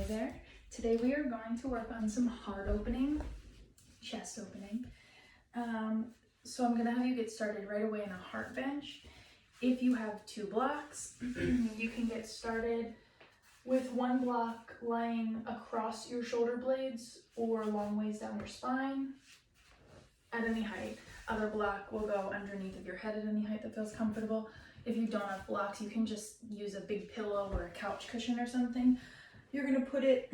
there. Today we are going to work on some heart opening, chest opening. So I'm going to have you get started right away in a heart bench. If you have 2 blocks, you can get started with 1 block lying across your shoulder blades or a long ways down your spine at any height. Other block will go underneath of your head at any height that feels comfortable. If you don't have blocks, you can just use a big pillow or a couch cushion or something. You're going to put it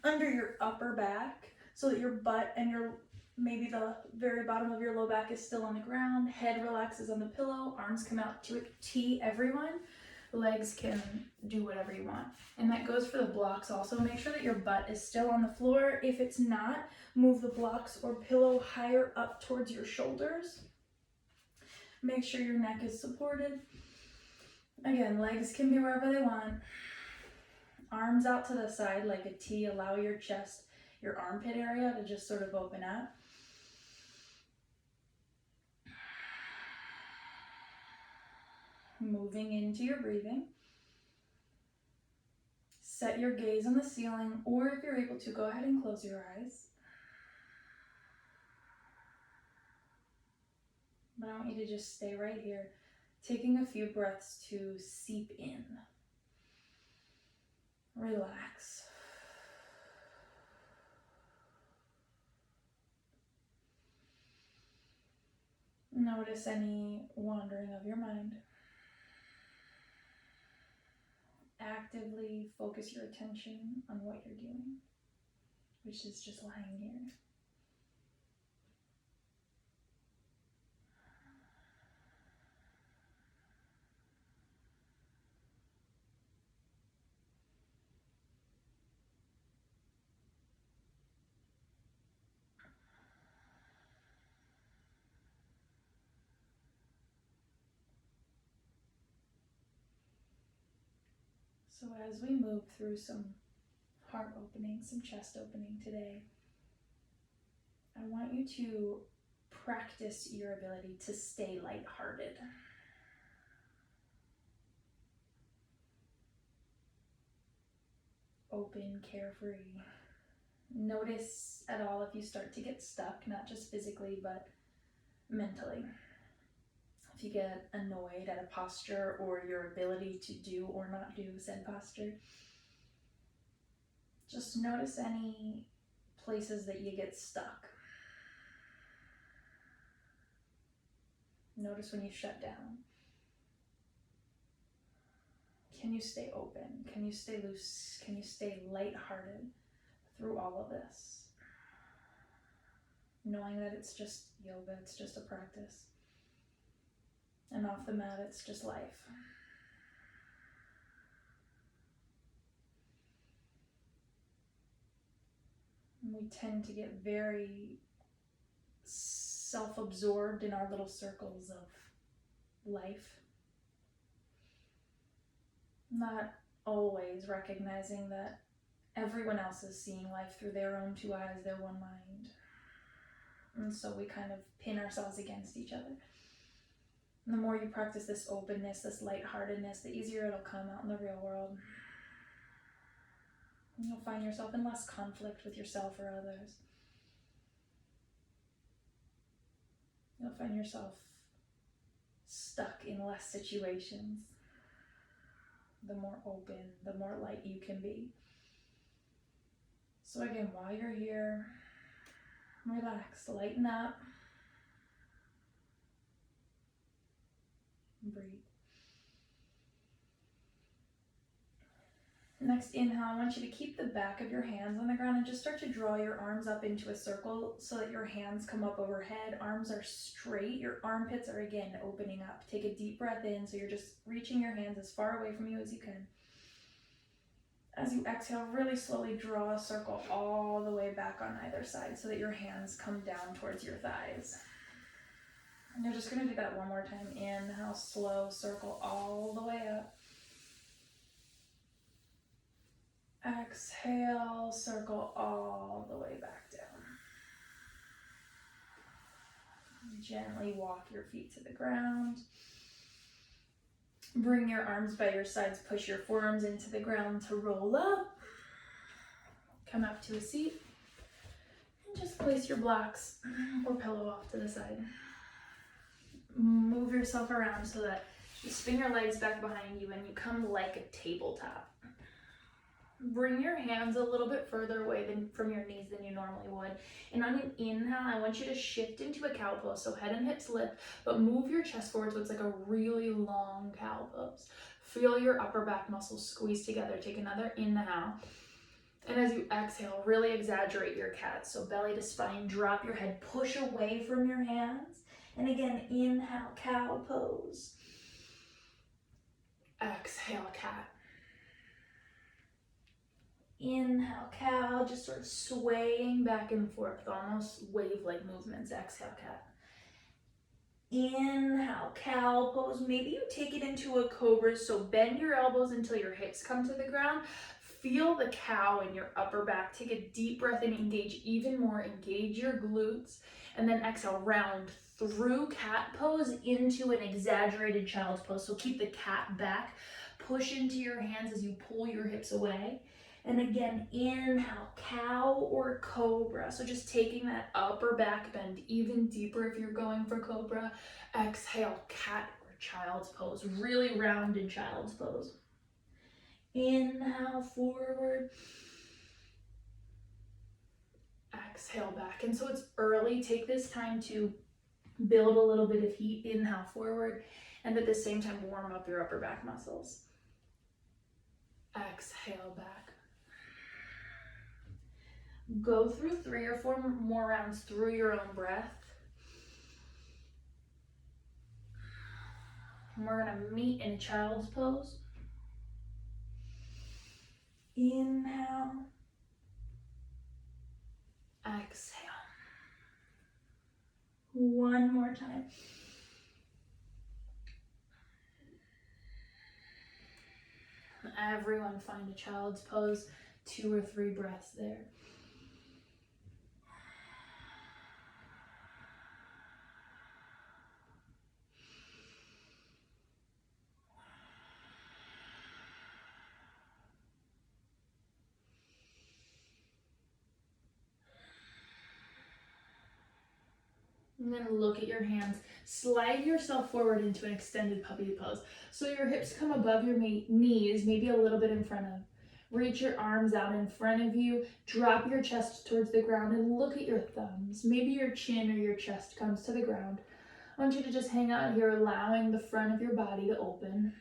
under your upper back so that your butt and maybe the very bottom of your low back is still on the ground. Head relaxes on the pillow, arms come out to a T, everyone. Legs can do whatever you want. And that goes for the blocks also. Make sure that your butt is still on the floor. If it's not, move the blocks or pillow higher up towards your shoulders. Make sure your neck is supported. Again, legs can be wherever they want. Arms out to the side like a T. Allow your chest, your armpit area to just sort of open up. Moving into your breathing. Set your gaze on the ceiling, or if you're able to, go ahead and close your eyes. But I want you to just stay right here, taking a few breaths to seep in. Relax. Notice any wandering of your mind. Actively focus your attention on what you're doing, which is just lying here. So as we move through some heart opening, some chest opening today, I want you to practice your ability to stay lighthearted. Open, carefree. Notice at all if you start to get stuck, not just physically, but mentally. If you get annoyed at a posture or your ability to do or not do said posture, just notice any places that you get stuck. Notice when you shut down. Can you stay open? Can you stay loose? Can you stay lighthearted through all of this? Knowing that it's just yoga, it's just a practice. And off the mat, it's just life. And we tend to get very self-absorbed in our little circles of life. Not always recognizing that everyone else is seeing life through their own 2 eyes, their one mind. And so we kind of pin ourselves against each other. And the more you practice this openness, this lightheartedness, the easier it'll come out in the real world. And you'll find yourself in less conflict with yourself or others. You'll find yourself stuck in less situations. The more open, the more light you can be. So again, while you're here, relax, lighten up. Breathe. Next inhale, I want you to keep the back of your hands on the ground and just start to draw your arms up into a circle so that your hands come up overhead. Arms are straight. Your armpits are again opening up. Take a deep breath in, so you're just reaching your hands as far away from you as you can. As you exhale, really slowly draw a circle all the way back on either side so that your hands come down towards your thighs. And you're just going to do that one more time. Inhale, slow circle all the way up. Exhale, circle all the way back down. Gently walk your feet to the ground. Bring your arms by your sides, push your forearms into the ground to roll up. come up to a seat and just place your blocks or pillow off to the side. Move yourself around so that you spin your legs back behind you and you come like a tabletop. Bring your hands a little bit further away from your knees than you normally would. And on an inhale, I want you to shift into a cow pose. So head and hips lift, but move your chest forward so it's like a really long cow pose. Feel your upper back muscles squeeze together. Take another inhale. And as you exhale, really exaggerate your cat. So belly to spine, drop your head, push away from your hands. And again, inhale, cow pose. Exhale, cat. Inhale, cow, just sort of swaying back and forth, almost wave-like movements. Exhale, cat. Inhale, cow pose. Maybe you take it into a cobra, so bend your elbows until your hips come to the ground. Feel the cow in your upper back. Take a deep breath and engage even more. Engage your glutes. And then exhale, round through cat pose into an exaggerated child's pose. So keep the cat back. Push into your hands as you pull your hips away. And again, inhale, cow or cobra. So just taking that upper back bend even deeper if you're going for cobra. Exhale, cat or child's pose. Really rounded child's pose. Inhale, forward. Exhale, back. And so it's early. Take this time to build a little bit of heat. Inhale, forward. And at the same time, warm up your upper back muscles. Exhale, back. Go through 3 or 4 more rounds through your own breath. And we're going to meet in child's pose. Inhale. Exhale. One more time. Everyone find a child's pose. 2 or 3 breaths there. And then look at your hands. Slide yourself forward into an extended puppy pose. So your hips come above your knees, maybe a little bit in front of. Reach your arms out in front of you. Drop your chest towards the ground and look at your thumbs. Maybe your chin or your chest comes to the ground. I want you to just hang out here, allowing the front of your body to open.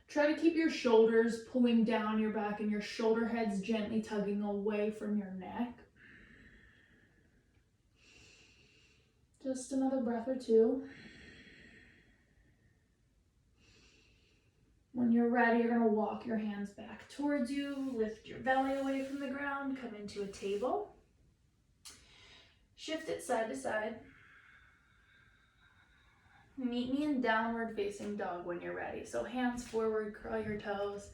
Try to keep your shoulders pulling down your back and your shoulder heads gently tugging away from your neck. Just another breath or 2. When you're ready, you're going to walk your hands back towards you, lift your belly away from the ground, come into a table. Shift it side to side. Meet me in downward facing dog when you're ready. So hands forward, curl your toes.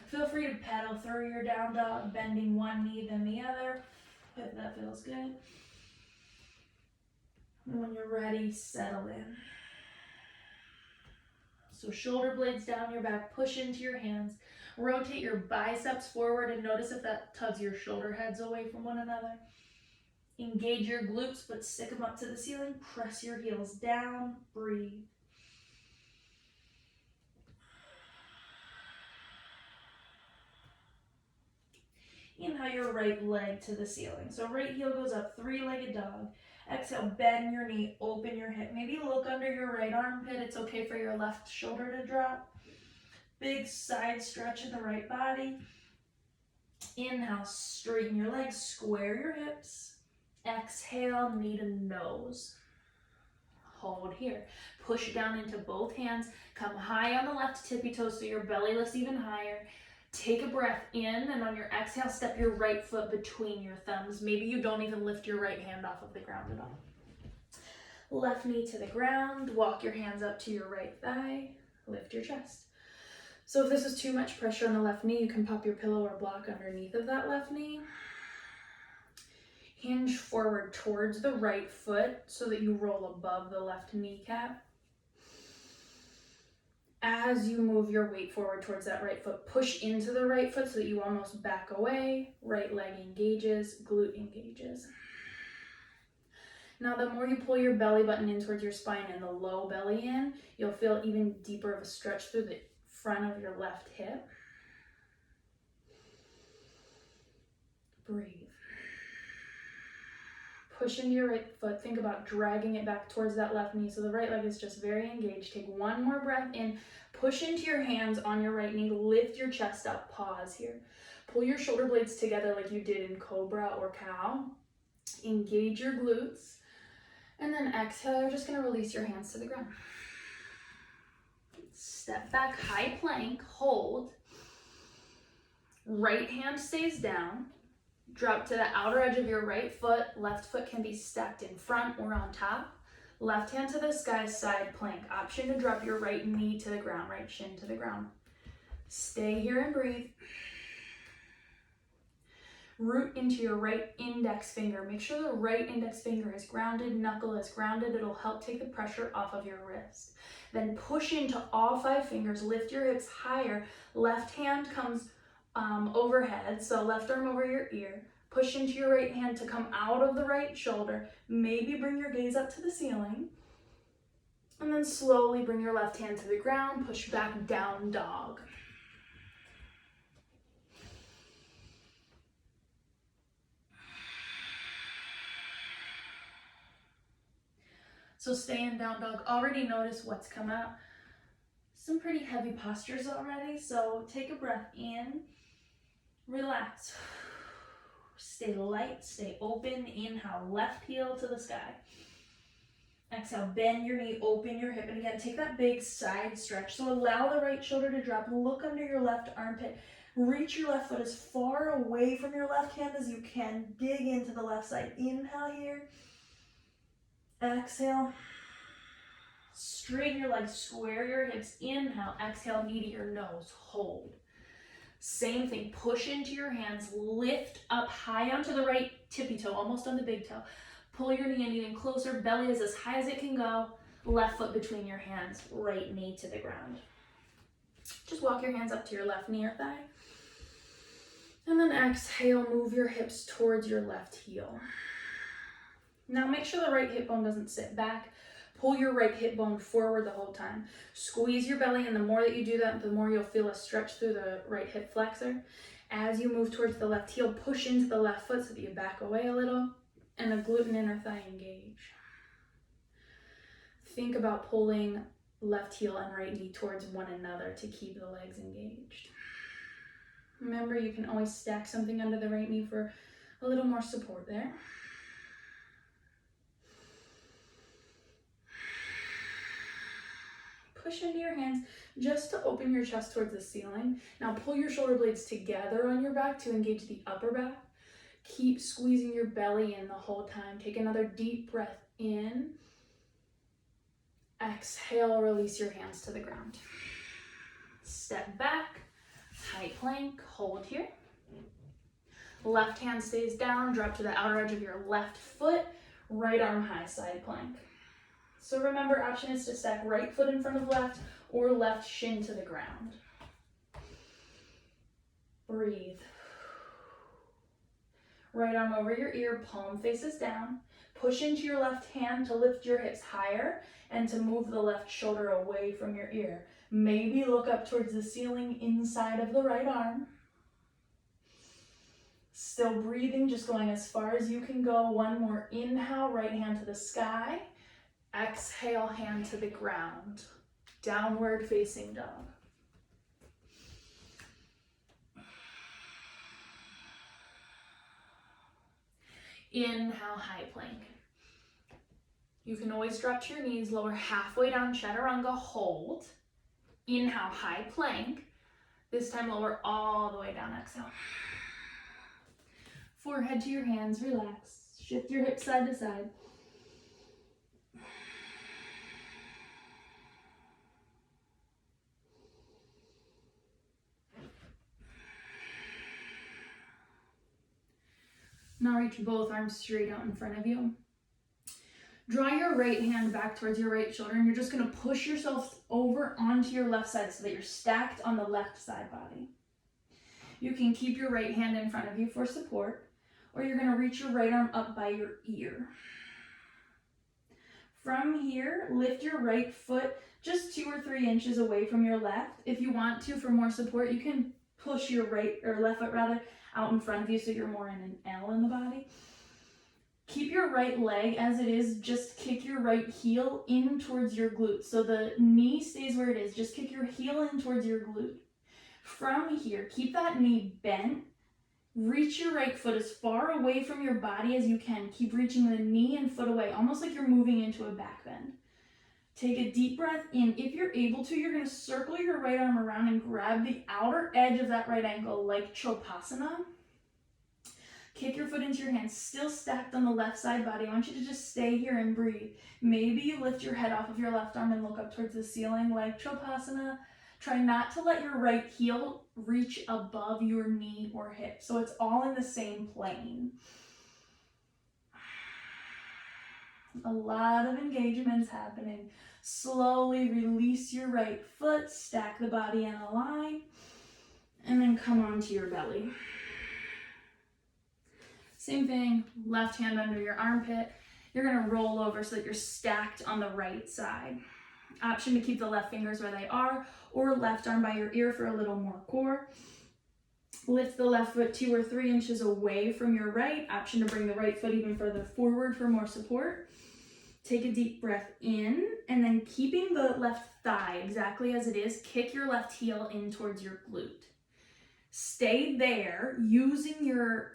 Feel free to pedal through your down dog, bending one knee then the other, if that feels good. And when you're ready, settle in. So shoulder blades down your back, push into your hands. Rotate your biceps forward and notice if that tugs your shoulder heads away from one another. Engage your glutes, but stick them up to the ceiling. Press your heels down, breathe. Inhale your right leg to the ceiling. So right heel goes up, 3-legged dog. Exhale, bend your knee, open your hip. Maybe look under your right armpit. It's okay for your left shoulder to drop. Big side stretch in the right body. Inhale, straighten your legs, square your hips. Exhale, knee to nose. Hold here. Push down into both hands. Come high on the left tippy toe so your belly lifts even higher. Take a breath in, and on your exhale, step your right foot between your thumbs. Maybe you don't even lift your right hand off of the ground at all. Left knee to the ground. Walk your hands up to your right thigh. Lift your chest. So if this is too much pressure on the left knee, you can pop your pillow or block underneath of that left knee. Hinge forward towards the right foot so that you roll above the left kneecap. As you move your weight forward towards that right foot, push into the right foot so that you almost back away. Right leg engages, glute engages. Now, the more you pull your belly button in towards your spine and the low belly in, you'll feel even deeper of a stretch through the front of your left hip. Breathe. Push into your right foot. Think about dragging it back towards that left knee so the right leg is just very engaged. Take one more breath in. Push into your hands on your right knee. Lift your chest up. Pause here. Pull your shoulder blades together like you did in cobra or cow. Engage your glutes. And then exhale, you're just going to release your hands to the ground. Step back, high plank, hold. Right hand stays down. Drop to the outer edge of your right foot. Left foot can be stacked in front or on top. Left hand to the sky, side plank. Option to drop your right knee to the ground, right shin to the ground. Stay here and breathe. Root into your right index finger. Make sure the right index finger is grounded, knuckle is grounded. It'll help take the pressure off of your wrist. Then push into all 5 fingers. Lift your hips higher. Left hand comes overhead, so left arm over your ear. Push into your right hand to come out of the right shoulder. Maybe bring your gaze up to the ceiling. And then slowly bring your left hand to the ground. Push back, down dog. So stay in down dog. Already notice what's come out. Some pretty heavy postures already, so take a breath in. Relax. Stay light, stay open. Inhale, left heel to the sky. Exhale, bend your knee, open your hip. And again, take that big side stretch. So allow the right shoulder to drop. Look under your left armpit. Reach your left foot as far away from your left hand as you can. Dig into the left side. Inhale here. Exhale. Straighten your legs, square your hips. Inhale, exhale, knee to your nose. Hold. Same thing, push into your hands, lift up high onto the right tippy toe, almost on the big toe. Pull your knee in even closer, belly is as high as it can go. Left foot between your hands, right knee to the ground. Just walk your hands up to your left knee or thigh. And then exhale, move your hips towards your left heel. Now make sure the right hip bone doesn't sit back. Pull your right hip bone forward the whole time. Squeeze your belly, and the more that you do that, the more you'll feel a stretch through the right hip flexor. As you move towards the left heel, push into the left foot so that you back away a little, and the glute and inner thigh engage. Think about pulling left heel and right knee towards one another to keep the legs engaged. Remember, you can always stack something under the right knee for a little more support there. Push into your hands just to open your chest towards the ceiling. Now pull your shoulder blades together on your back to engage the upper back. Keep squeezing your belly in the whole time. Take another deep breath in. Exhale, release your hands to the ground. Step back, high plank, hold here. Left hand stays down, drop to the outer edge of your left foot, right arm high, side plank. So remember, option is to stack right foot in front of left or left shin to the ground. Breathe. Right arm over your ear, palm faces down. Push into your left hand to lift your hips higher and to move the left shoulder away from your ear. Maybe look up towards the ceiling inside of the right arm. Still breathing, just going as far as you can go. One more inhale, right hand to the sky. Exhale, hand to the ground. Downward facing dog. Inhale, high plank. You can always drop to your knees, lower halfway down, chaturanga, hold. Inhale, high plank. This time lower all the way down, exhale. Forehead to your hands, relax. Shift your hips side to side. Now reach both arms straight out in front of you. Draw your right hand back towards your right shoulder, and you're just gonna push yourself over onto your left side so that you're stacked on the left side body. You can keep your right hand in front of you for support, or you're gonna reach your right arm up by your ear. From here, lift your right foot just 2 or 3 inches away from your left. If you want to, for more support, you can push your right, or left foot rather, out in front of you so you're more in an L in the body. Keep your right leg as it is, just kick your right heel in towards your glute. So the knee stays where it is, just kick your heel in towards your glute. From here, keep that knee bent. Reach your right foot as far away from your body as you can. Keep reaching the knee and foot away, almost like you're moving into a back bend. Take a deep breath in. If you're able to, you're going to circle your right arm around and grab the outer edge of that right ankle like Chopasana. Kick your foot into your hands, still stacked on the left side body. I want you to just stay here and breathe. Maybe you lift your head off of your left arm and look up towards the ceiling like Chopasana. Try not to let your right heel reach above your knee or hip, so it's all in the same plane. A lot of engagements happening. Slowly release your right foot, stack the body in a line, and then come onto your belly. Same thing, left hand under your armpit. You're gonna roll over so that you're stacked on the right side. Option to keep the left fingers where they are, or left arm by your ear for a little more core. Lift the left foot 2 or 3 inches away from your right. Option to bring the right foot even further forward for more support. Take a deep breath in, and then keeping the left thigh exactly as it is, kick your left heel in towards your glute. Stay there, using your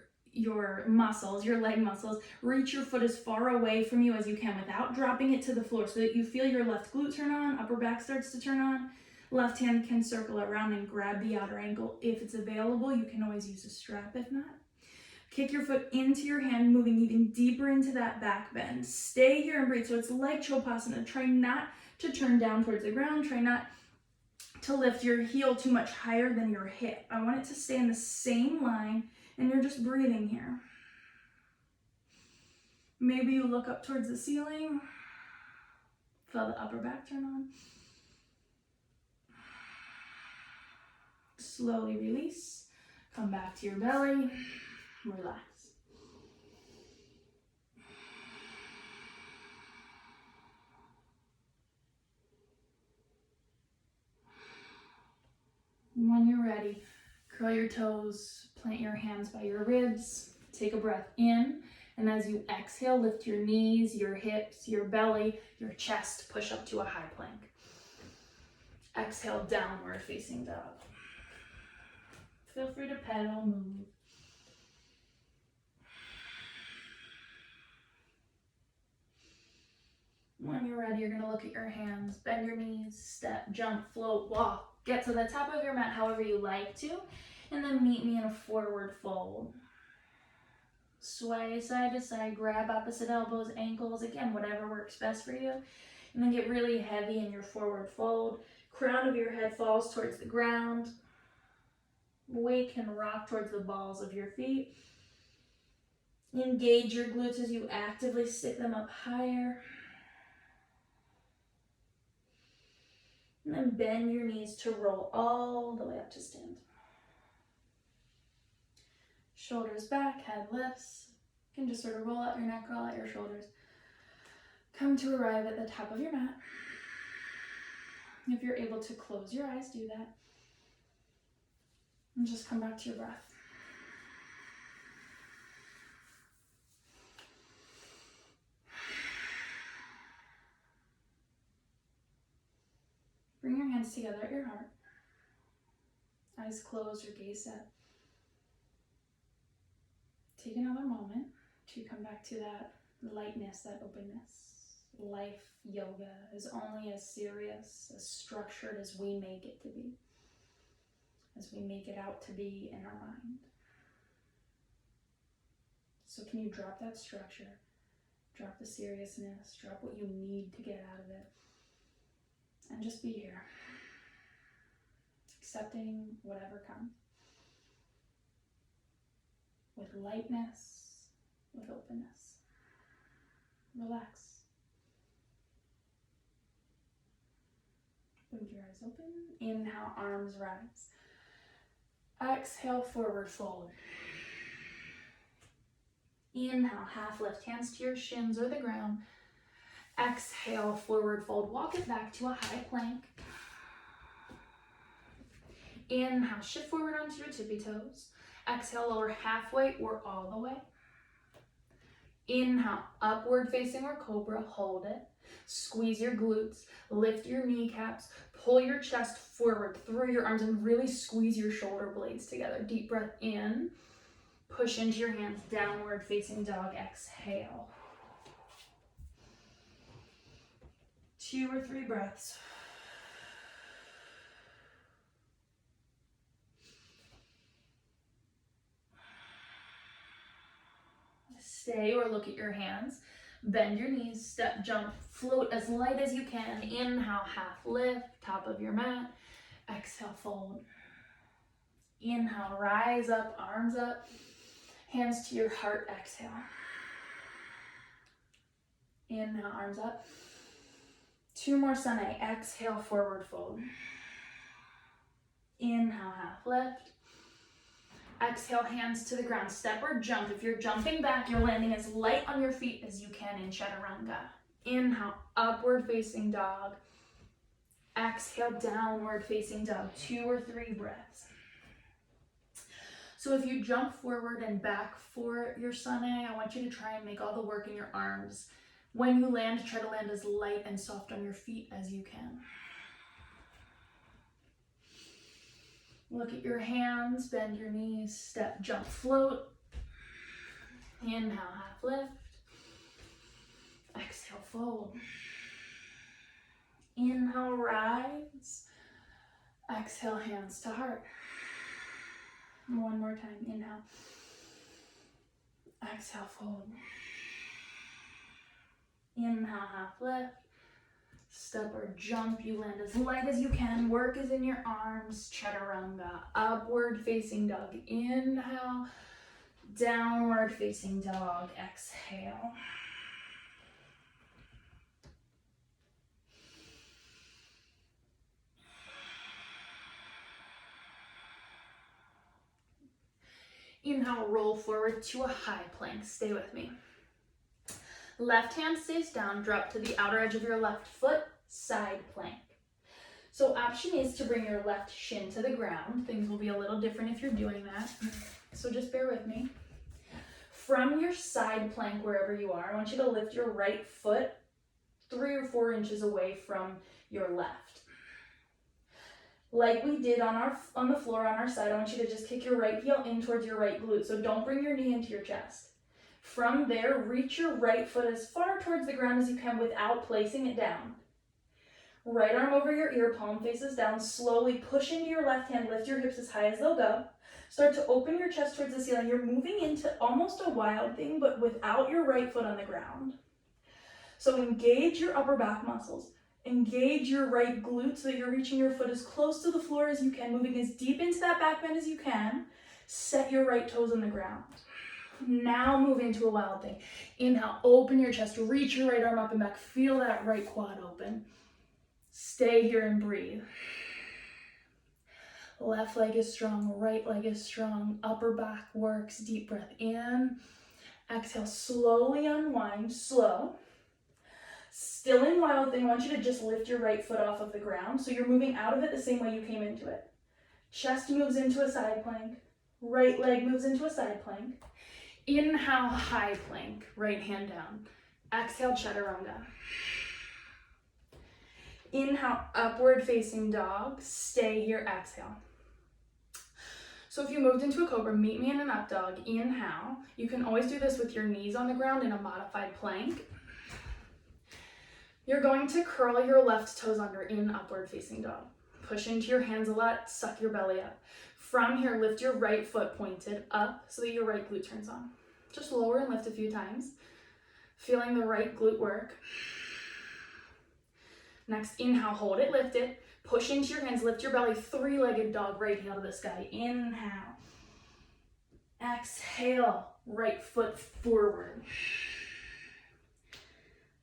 muscles, your leg muscles. Reach your foot as far away from you as you can without dropping it to the floor so that you feel your left glute turn on, upper back starts to turn on. Left hand can circle around and grab the outer ankle. If it's available, you can always use a strap if not. Kick your foot into your hand, moving even deeper into that back bend. Stay here and breathe. So it's like Chopasana. Try not to turn down towards the ground. Try not to lift your heel too much higher than your hip. I want it to stay in the same line, and you're just breathing here. Maybe you look up towards the ceiling. Feel the upper back turn on. Slowly release. Come back to your belly. Relax. When you're ready, curl your toes, plant your hands by your ribs, take a breath in, and as you exhale, lift your knees, your hips, your belly, your chest, push up to a high plank. Exhale, downward facing dog. Feel free to pedal, move. When you're ready, you're gonna look at your hands, bend your knees, step, jump, float, walk. Get to the top of your mat however you like to, and then meet me in a forward fold. Sway side to side, grab opposite elbows, ankles, again, whatever works best for you. And then get really heavy in your forward fold. Crown of your head falls towards the ground. Weight can rock towards the balls of your feet. Engage your glutes as you actively stick them up higher. And then bend your knees to roll all the way up to stand. Shoulders back, head lifts. You can just sort of roll out your neck, roll out your shoulders. Come to arrive at the top of your mat. If you're able to close your eyes, do that. And just come back to your breath. Bring your hands together at your heart. Eyes closed or gaze set. Take another moment to come back to that lightness, that openness. Life yoga is only as serious, as structured as we make it to be, as we make it out to be in our mind. So can you drop that structure, drop the seriousness, drop what you need to get out of it, and just be here, accepting whatever comes, with lightness, with openness. Relax. Close your eyes open. Inhale, arms rise. Exhale, forward fold. Inhale, half lift, hands to your shins or the ground. Exhale, forward fold. Walk it back to a high plank. Inhale, shift forward onto your tippy toes. Exhale, lower halfway or all the way. Inhale, upward facing or cobra, hold it. Squeeze your glutes, lift your kneecaps, pull your chest forward through your arms and really squeeze your shoulder blades together. Deep breath in, push into your hands, downward facing dog, exhale. 2 or 3 breaths. Stay or look at your hands. Bend your knees, step, jump, float as light as you can. Inhale, half lift, top of your mat. Exhale, fold. Inhale, rise up, arms up, hands to your heart, exhale. Inhale, arms up. 2 more sunny, exhale, forward fold. Inhale, half lift. Exhale, hands to the ground, step or jump. If you're jumping back, you're landing as light on your feet as you can in chaturanga. Inhale, upward facing dog. Exhale, downward facing dog. 2 or 3 breaths. So if you jump forward and back for your sunny, I want you to try and make all the work in your arms. When you land, try to land as light and soft on your feet as you can. Look at your hands, bend your knees, step, jump, float. Inhale, half lift. Exhale, fold. Inhale, rise. Exhale, hands to heart. 1 more time, inhale. Exhale, fold. Inhale, half lift. Step or jump, you land as light as you can. Work is in your arms, chaturanga. Upward facing dog, inhale. Downward facing dog, exhale. Inhale, roll forward to a high plank. Stay with me. Left hand stays down, drop to the outer edge of your left foot, side plank. So option is to bring your left shin to the ground. Things will be a little different if you're doing that. So just bear with me. From your side plank, wherever you are, I want you to lift your right foot 3 or 4 inches away from your left. Like we did on the floor on our side, I want you to just kick your right heel in towards your right glute. So don't bring your knee into your chest. From there, reach your right foot as far towards the ground as you can without placing it down. Right arm over your ear, palm faces down. Slowly push into your left hand, lift your hips as high as they'll go. Start to open your chest towards the ceiling. You're moving into almost a wild thing, but without your right foot on the ground. So engage your upper back muscles. Engage your right glute so that you're reaching your foot as close to the floor as you can, moving as deep into that back bend as you can. Set your right toes on the ground. Now move into a wild thing. Inhale, open your chest, reach your right arm up and back. Feel that right quad open. Stay here and breathe. Left leg is strong, right leg is strong. Upper back works. Deep breath in. Exhale, slowly unwind, slow. Still in wild thing, I want you to just lift your right foot off of the ground. So you're moving out of it the same way you came into it. Chest moves into a side plank. Right leg moves into a side plank. Inhale, high plank, right hand down. Exhale, chaturanga. Inhale, upward facing dog. Stay here, exhale. So if you moved into a cobra, meet me in an up dog. Inhale. You can always do this with your knees on the ground in a modified plank. You're going to curl your left toes under in upward facing dog. Push into your hands a lot, suck your belly up. From here, lift your right foot pointed up so that your right glute turns on. Just lower and lift a few times. Feeling the right glute work. Next, inhale, hold it, lift it. Push into your hands, lift your belly, 3-legged dog, right heel to the sky. Inhale. Exhale, right foot forward.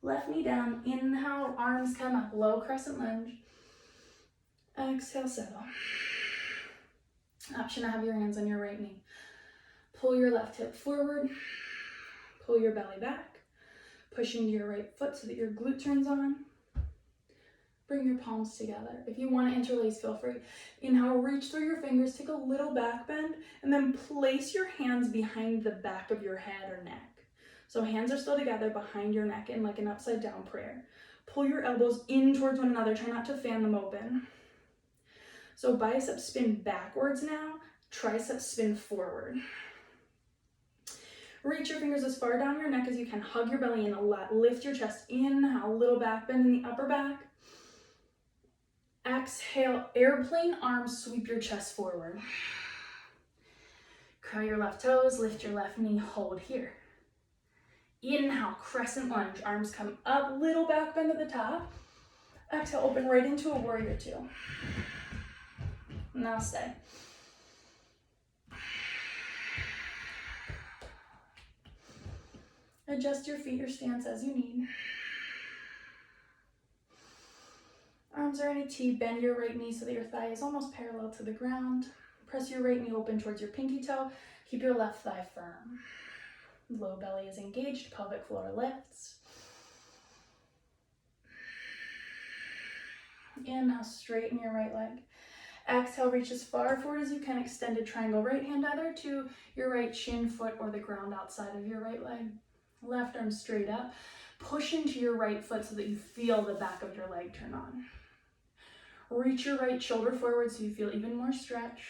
Left knee down, inhale, arms come up, low crescent lunge. Exhale, settle. Option to have your hands on your right knee. Pull your left hip forward, pull your belly back, push into your right foot so that your glute turns on. Bring your palms together. If you want to interlace, feel free. Inhale, reach through your fingers, take a little back bend, and then place your hands behind the back of your head or neck. So hands are still together behind your neck in like an upside down prayer. Pull your elbows in towards one another. Try not to fan them open. So bicep spin backwards now, tricep spin forward. Reach your fingers as far down your neck as you can. Hug your belly in a lot. Lift your chest. Inhale, little back bend in the upper back. Exhale, airplane arms, sweep your chest forward. Curl your left toes, lift your left knee, hold here. Inhale, crescent lunge, arms come up, little back bend at the top. Exhale, open right into a warrior two. Now stay. Adjust your feet or stance as you need. Arms are in a T, bend your right knee so that your thigh is almost parallel to the ground. Press your right knee open towards your pinky toe. Keep your left thigh firm. Low belly is engaged, pelvic floor lifts. Inhale, straighten your right leg. Exhale, reach as far forward as you can, extended triangle. Right hand either to your right shin, foot, or the ground outside of your right leg. Left arm straight up. Push into your right foot so that you feel the back of your leg turn on. Reach your right shoulder forward so you feel even more stretch.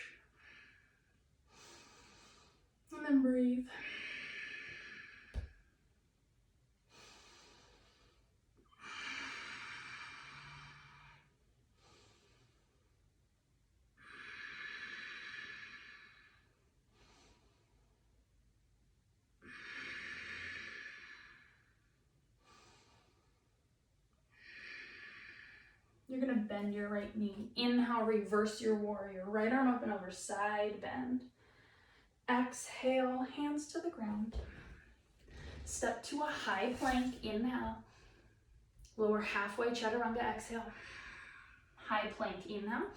And then breathe. You're gonna bend your right knee. Inhale, reverse your warrior. Right arm up and over, side bend. Exhale, hands to the ground. Step to a high plank, inhale. Lower halfway, chaturanga, exhale. High plank, inhale.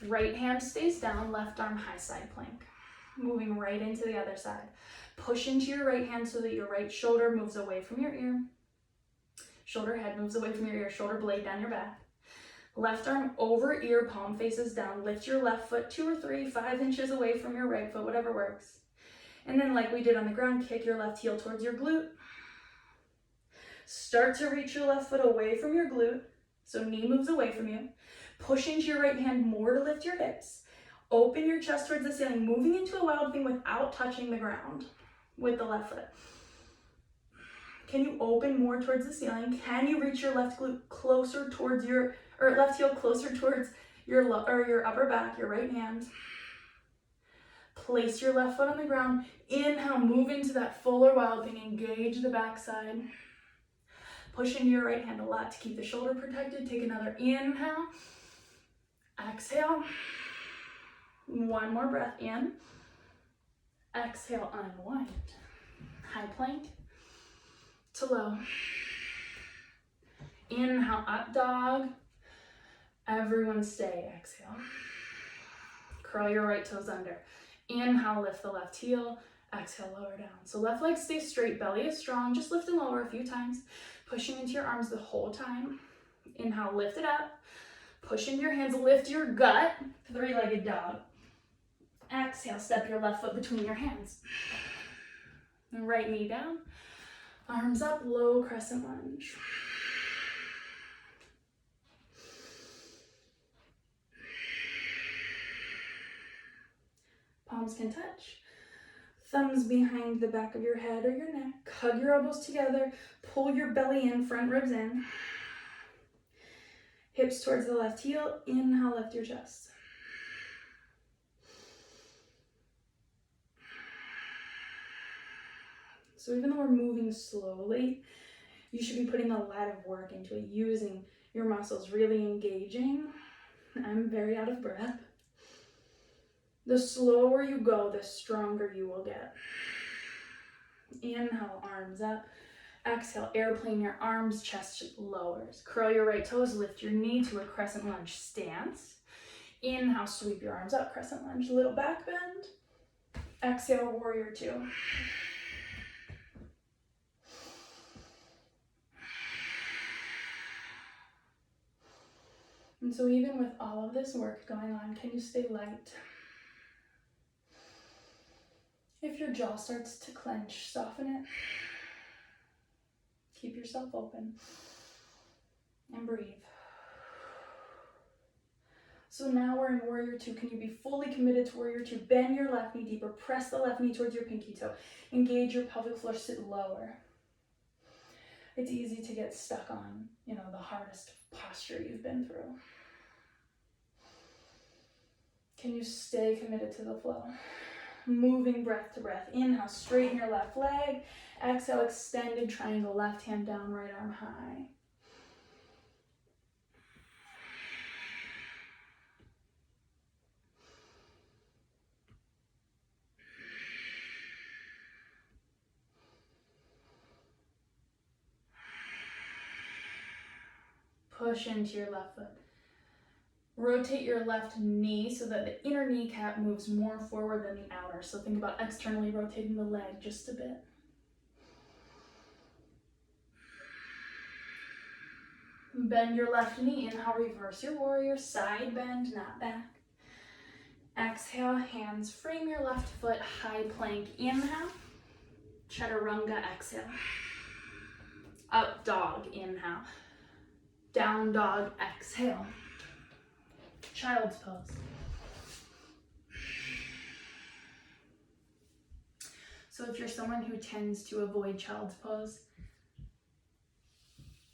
Right hand stays down, left arm high side plank. Moving right into the other side. Push into your right hand so that your right shoulder moves away from your ear. Shoulder head moves away from your ear, shoulder blade down your back. Left arm over ear, palm faces down. Lift your left foot 2 or 3, 5 inches away from your right foot, whatever works. And then like we did on the ground, kick your left heel towards your glute. Start to reach your left foot away from your glute, so knee moves away from you. Push into your right hand more to lift your hips. Open your chest towards the ceiling, moving into a wild thing without touching the ground with the left foot. Can you open more towards the ceiling? Can you reach your left glute closer towards your, or left heel closer towards your upper back, your right hand? Place your left foot on the ground. Inhale, move into that fuller wild thing. Engage the backside. Push into your right hand a lot to keep the shoulder protected. Take another inhale. Exhale. One more breath in. Exhale, unwind. High plank to low. Inhale, up dog. Everyone stay. Exhale. Curl your right toes under. Inhale, lift the left heel. Exhale, lower down. So left leg stays straight, belly is strong. Just lift and lower a few times. Pushing into your arms the whole time. Inhale, lift it up. Push into your hands, lift your gut. Three-legged dog. Exhale, step your left foot between your hands. Right knee down. Arms up, low crescent lunge. Palms can touch. Thumbs behind the back of your head or your neck. Hug your elbows together. Pull your belly in, front ribs in. Hips towards the left heel. Inhale, lift your chest. So even though we're moving slowly, you should be putting a lot of work into it, using your muscles, really engaging. I'm very out of breath. The slower you go, the stronger you will get. Inhale, arms up. Exhale, airplane your arms, chest lowers. Curl your right toes, lift your knee to a crescent lunge stance. Inhale, sweep your arms up, crescent lunge, little back bend. Exhale, warrior two. And so even with all of this work going on, can you stay light? If your jaw starts to clench, soften it. Keep yourself open and breathe. So now we're in warrior two. Can you be fully committed to warrior two? Bend your left knee deeper. Press the left knee towards your pinky toe. Engage your pelvic floor, sit lower. It's easy to get stuck on, the hardest posture you've been through. Can you stay committed to the flow? Moving breath to breath. Inhale, straighten your left leg. Exhale, extended triangle, left hand down, right arm high. Push into your left foot. Rotate your left knee so that the inner kneecap moves more forward than the outer. So think about externally rotating the leg just a bit. Bend your left knee. Inhale, reverse your warrior. Side bend, not back. Exhale, hands frame your left foot, high plank. Inhale, chaturanga, exhale. Up dog, inhale. Down dog, exhale. Child's pose. So if you're someone who tends to avoid child's pose,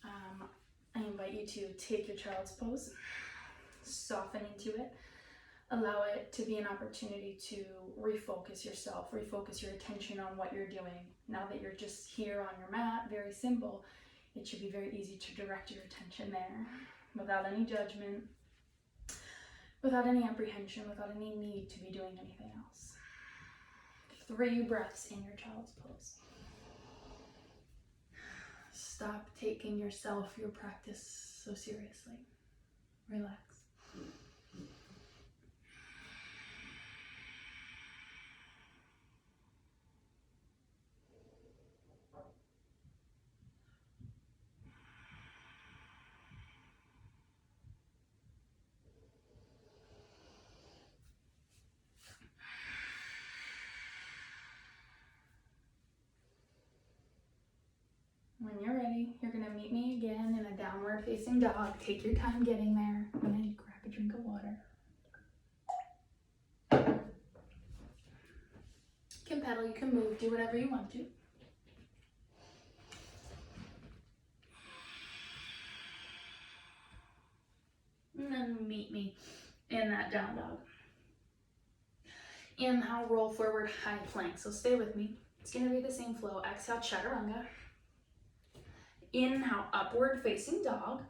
I invite you to take your child's pose, soften into it, allow it to be an opportunity to refocus yourself, refocus your attention on what you're doing. Now that you're just here on your mat, very simple, it should be very easy to direct your attention there without any judgment, without any apprehension, without any need to be doing anything else. 3 breaths in your child's pose. Stop taking yourself, your practice so seriously. Relax. When you're ready, you're gonna meet me again in a downward facing dog. Take your time getting there. I'm gonna grab a drink of water. You can pedal, you can move, do whatever you want to. And then meet me in that down dog. Inhale, roll forward, high plank. So stay with me. It's gonna be the same flow. Exhale, chaturanga. Inhale, upward facing dog.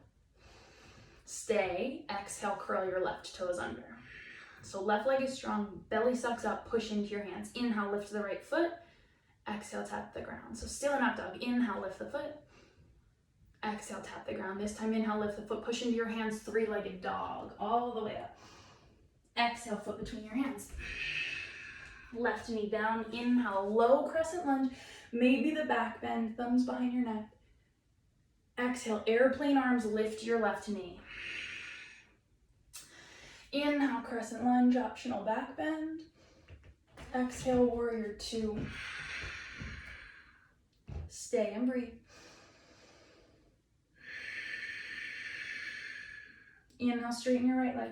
Stay. Exhale, curl your left toes under. So left leg is strong, belly sucks up, push into your hands. Inhale, lift the right foot. Exhale, tap the ground. So still in up dog. Inhale, lift the foot. Exhale, tap the ground. This time, inhale, lift the foot, push into your hands, 3-legged dog, all the way up. Exhale, foot between your hands. Left knee down. Inhale, low crescent lunge. Maybe the back bend, thumbs behind your neck. Exhale, airplane arms, lift your left knee. Inhale, crescent lunge, optional back bend. Exhale, warrior two. Stay and breathe. Inhale, straighten your right leg.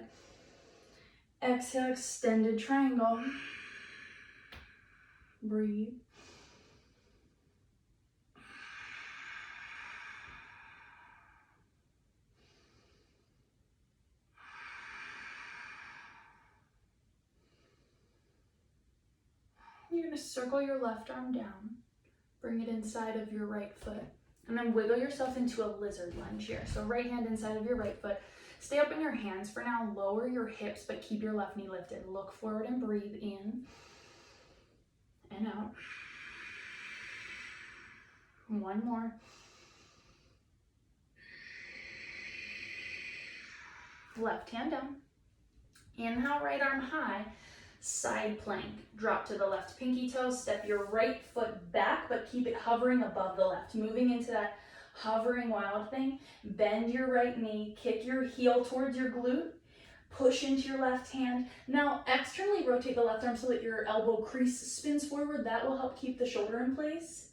Exhale, extended triangle. Breathe. You're going to circle your left arm down, bring it inside of your right foot, and then wiggle yourself into a lizard lunge here. So right hand inside of your right foot. Stay up in your hands for now. Lower your hips, but keep your left knee lifted. Look forward and breathe in and out. One more. Left hand down. Inhale, right arm high. Side plank. Drop to the left pinky toe. Step your right foot back, but keep it hovering above the left. Moving into that hovering wild thing. Bend your right knee. Kick your heel towards your glute. Push into your left hand. Now externally rotate the left arm so that your elbow crease spins forward. That will help keep the shoulder in place.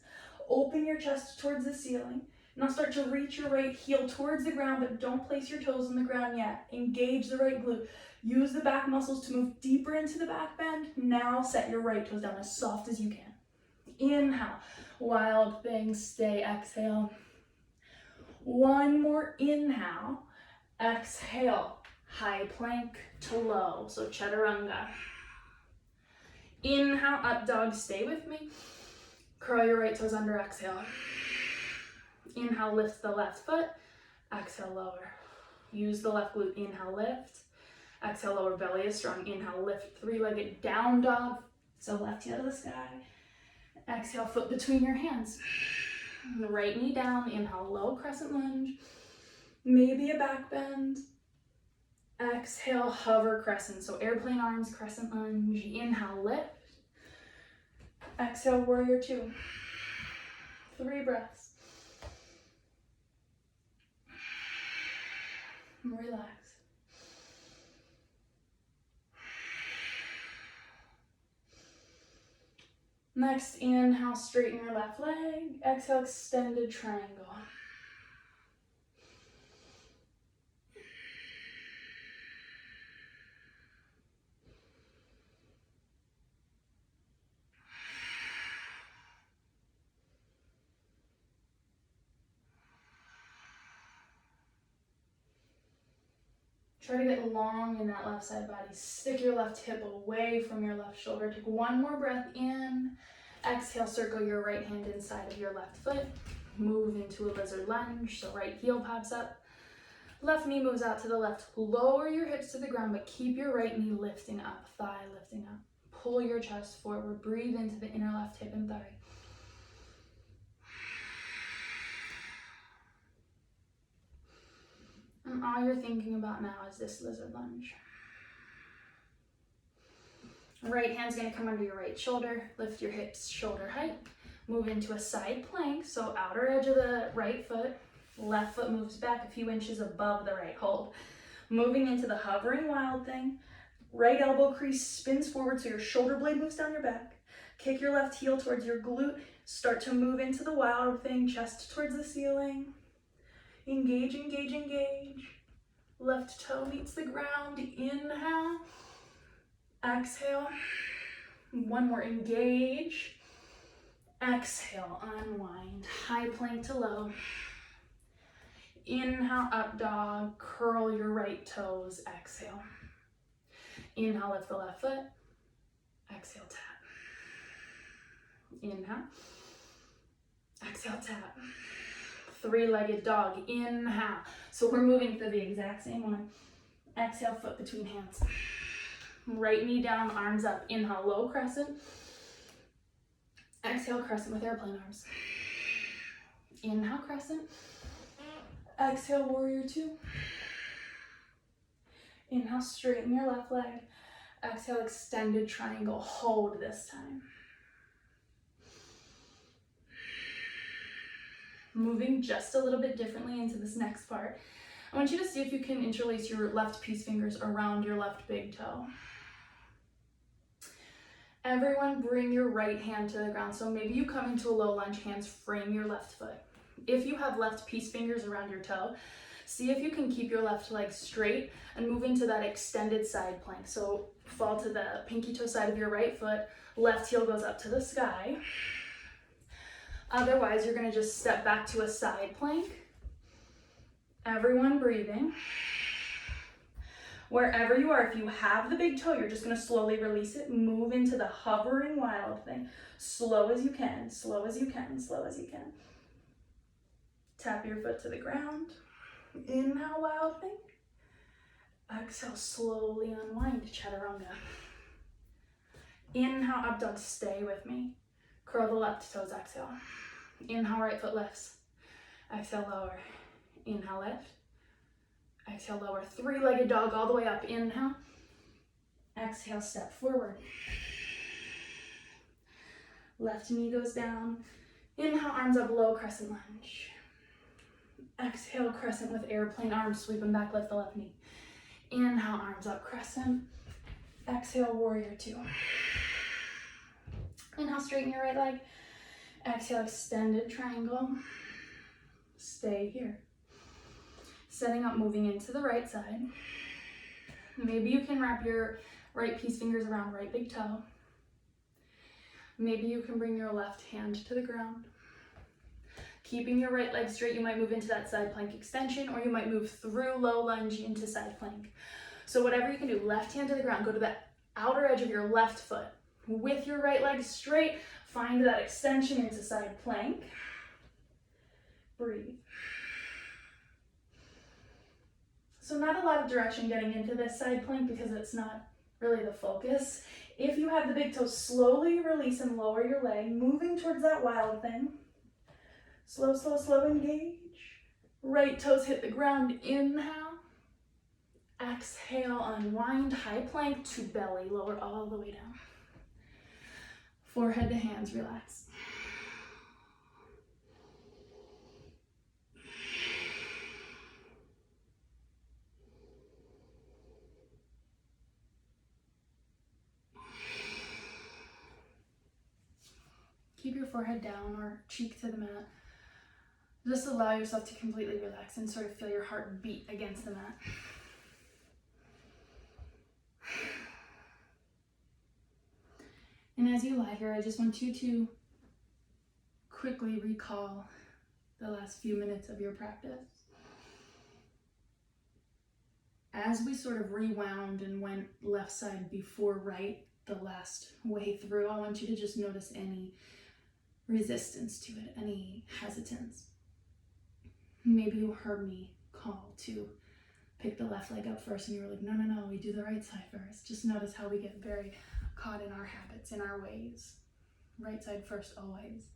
Open your chest towards the ceiling. Now start to reach your right heel towards the ground, but don't place your toes on the ground yet. Engage the right glute. Use the back muscles to move deeper into the back bend. Now set your right toes down as soft as you can. Inhale, wild thing, stay, exhale. One more inhale, exhale, high plank to low, so chaturanga. Inhale, up dog, stay with me. Curl your right toes under, exhale. Inhale, lift the left foot, exhale, lower. Use the left glute, inhale, lift. Exhale, lower belly is strong. Inhale, lift, three-legged down dog. So left heel to the sky. Exhale, foot between your hands. The right knee down, inhale, low crescent lunge. Maybe a back bend. Exhale, hover crescent. So airplane arms, crescent lunge. Inhale, lift. Exhale, warrior two. 3 breaths. Relax. Next, inhale, straighten your left leg. Exhale, extended triangle. Try to get long in that left side body. Stick your left hip away from your left shoulder. Take one more breath in. Exhale, circle your right hand inside of your left foot. Move into a lizard lunge, so right heel pops up. Left knee moves out to the left. Lower your hips to the ground, but keep your right knee lifting up, thigh lifting up. Pull your chest forward. Breathe into the inner left hip and thigh. And all you're thinking about now is this lizard lunge. Right hand's gonna come under your right shoulder. Lift your hips shoulder height. Move into a side plank, so outer edge of the right foot. Left foot moves back a few inches above the right hold. Moving into the hovering wild thing. Right elbow crease spins forward so your shoulder blade moves down your back. Kick your left heel towards your glute. Start to move into the wild thing, chest towards the ceiling. Engage, engage, engage. Left toe meets the ground. Inhale. Exhale. One more, engage. Exhale, unwind. High plank to low. Inhale, up dog. Curl your right toes. Exhale. Inhale, lift the left foot. Exhale, tap. Inhale. Exhale, tap. 3-legged dog. Inhale. So we're moving through the exact same one. Exhale, foot between hands. Right knee down, arms up. Inhale, low crescent. Exhale, crescent with airplane arms. Inhale, crescent. Exhale, warrior two. Inhale, straighten your left leg. Exhale, extended triangle. Hold this time. Moving just a little bit differently into this next part. I want you to see if you can interlace your left peace fingers around your left big toe. Everyone bring your right hand to the ground. So maybe you come into a low lunge, hands frame your left foot. If you have left peace fingers around your toe, see if you can keep your left leg straight and move into that extended side plank. So fall to the pinky toe side of your right foot, left heel goes up to the sky. Otherwise, you're gonna just step back to a side plank. Everyone breathing. Wherever you are, if you have the big toe, you're just gonna slowly release it. Move into the hovering wild thing. Slow as you can, slow as you can, slow as you can. Tap your foot to the ground. Inhale, wild thing. Exhale, slowly unwind, chaturanga. Inhale, up dog, stay with me. Curl the left toes, exhale. Inhale, right foot lifts. Exhale, lower. Inhale, lift. Exhale, lower. Three-legged dog all the way up. Inhale. Exhale, step forward. Left knee goes down. Inhale, arms up, low crescent lunge. Exhale, crescent with airplane arms, sweep them back, lift the left knee. Inhale, arms up, crescent. Exhale, warrior two. Inhale, straighten your right leg. Exhale, extended triangle. Stay here. Setting up, moving into the right side. Maybe you can wrap your right peace fingers around right big toe. Maybe you can bring your left hand to the ground. Keeping your right leg straight, you might move into that side plank extension, or you might move through low lunge into side plank. So whatever you can do, left hand to the ground, go to the outer edge of your left foot. With your right leg straight, find that extension into side plank. Breathe. So not a lot of direction getting into this side plank because it's not really the focus. If you have the big toe, slowly release and lower your leg, moving towards that wild thing. Slow, slow, slow, engage. Right toes hit the ground, inhale. Exhale, unwind, high plank to belly, lower all the way down. Forehead to hands, relax. Keep your forehead down or cheek to the mat. Just allow yourself to completely relax and sort of feel your heart beat against the mat. And as you lie here, I just want you to quickly recall the last few minutes of your practice. As we sort of rewound and went left side before right the last way through, I want you to just notice any resistance to it, any hesitance. Maybe you heard me call to pick the left leg up first and you were like, no, no, no, we do the right side first. Just notice how we get very caught in our habits, in our ways. Right side first, always.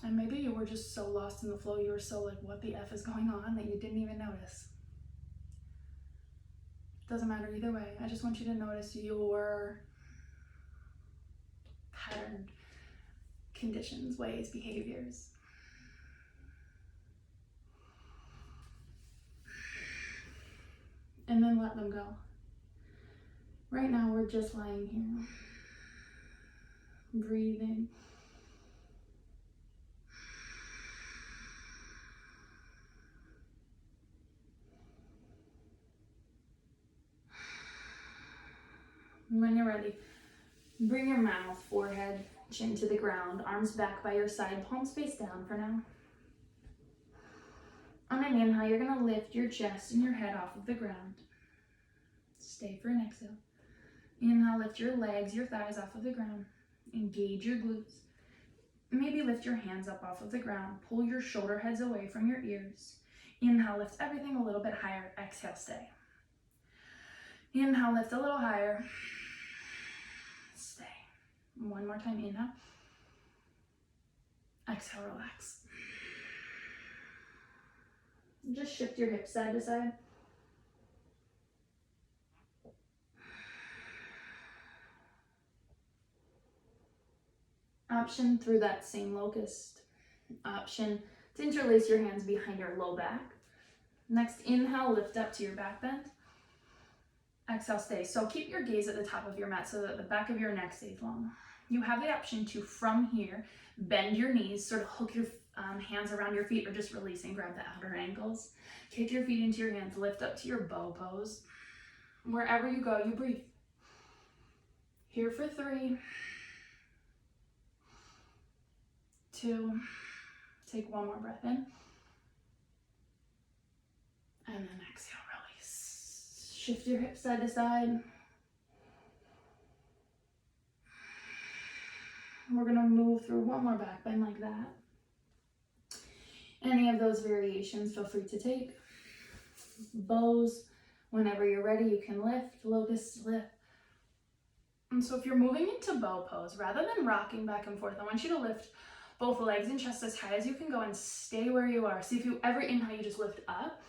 And maybe you were just so lost in the flow, you were so like, what the F is going on, that you didn't even notice. Doesn't matter either way. I just want you to notice your patterned conditions, ways, behaviors. And then let them go. Right now, we're just lying here, breathing. When you're ready, bring your mouth, forehead, chin to the ground, arms back by your side, palms face down for now. On an inhale, you're going to lift your chest and your head off of the ground. Stay for an exhale. Inhale, lift your legs, your thighs off of the ground. Engage your glutes. Maybe lift your hands up off of the ground. Pull your shoulder heads away from your ears. Inhale, lift everything a little bit higher. Exhale, stay. Inhale, lift a little higher. Stay. One more time, inhale. Exhale, relax. Just shift your hips side to side. Option through that same locust. Option to interlace your hands behind your low back. Next, inhale, lift up to your back bend. Exhale, stay. So keep your gaze at the top of your mat so that the back of your neck stays long. You have the option to, from here, bend your knees, sort of hook your hands around your feet, or just release and grab the outer ankles. Kick your feet into your hands, lift up to your bow pose. Wherever you go, you breathe. Here for 3, 2, take one more breath in, and then exhale, release. Shift your hips side to side. We're gonna move through one more back bend like that. Any of those variations, feel free to take. Bows, whenever you're ready, you can lift, locust, lift. And so if you're moving into bow pose, rather than rocking back and forth, I want you to lift Both legs and chest as high as you can go and stay where you are. See if you every inhale you just lift up,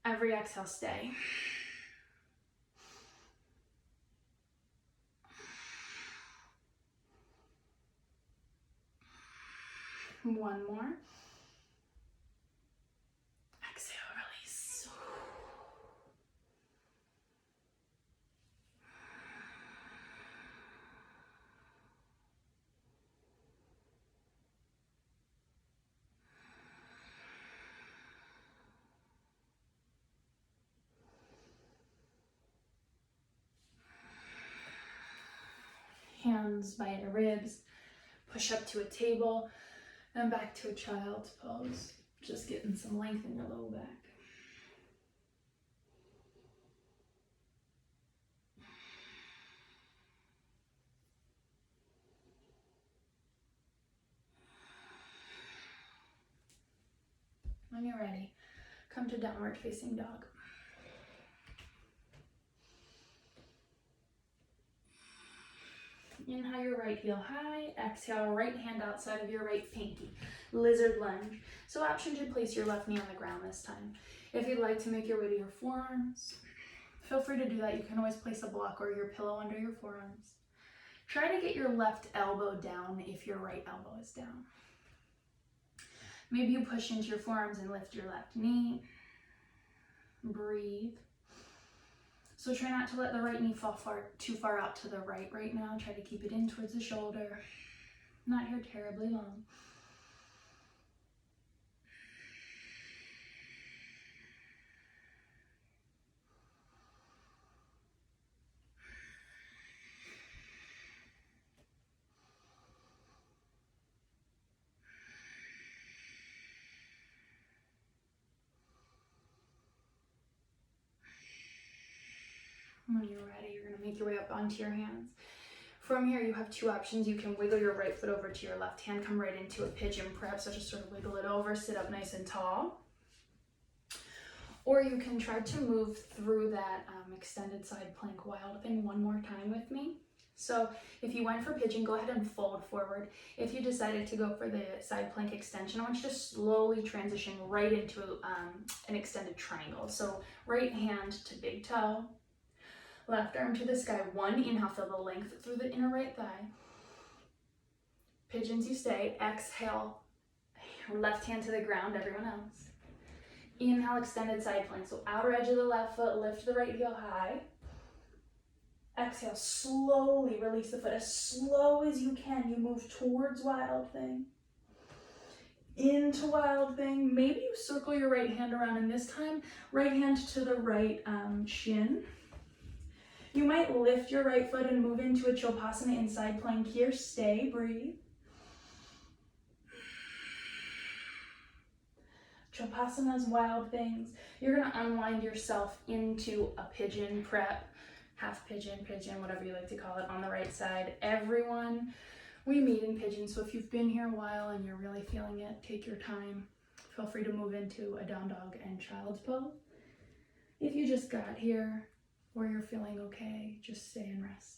every exhale stay. One more. Exhale, release. Hands by the ribs, push up to a table, and back to a child's pose. Just getting some length in your low back. When you're ready, come to downward facing dog. Inhale your right heel high, exhale right hand outside of your right pinky. Lizard lunge. So option to place your left knee on the ground this time. If you'd like to make your way to your forearms, feel free to do that. You can always place a block or your pillow under your forearms. Try to get your left elbow down if your right elbow is down. Maybe you push into your forearms and lift your left knee. Breathe. So try not to let the right knee fall too far out to the right now. Try to keep it in towards the shoulder. Not here terribly long. When you're ready, you're going to make your way up onto your hands. From here, you have two options. You can wiggle your right foot over to your left hand, come right into a pigeon prep, so just sort of wiggle it over, sit up nice and tall. Or you can try to move through that extended side plank wild thing one more time with me. So if you went for pigeon, go ahead and fold forward. If you decided to go for the side plank extension, I want you to slowly transition right into an extended triangle. So right hand to big toe, left arm to the sky. One, inhale, feel the length through the inner right thigh. Pigeons, you stay. Exhale, left hand to the ground, everyone else. Inhale, extended side plank. So outer edge of the left foot, lift the right heel high. Exhale, slowly release the foot. As slow as you can, you move towards wild thing. Into wild thing. Maybe you circle your right hand around, and this time, right hand to the right shin. You might lift your right foot and move into a Chopasana inside plank here. Stay, breathe. Chopasana's wild things. You're gonna unwind yourself into a pigeon prep, half pigeon, whatever you like to call it, on the right side. Everyone, we meet in pigeon, so if you've been here a while and you're really feeling it, take your time. Feel free to move into a down dog and child's pose. If you just got here, or you're feeling okay, just stay and rest.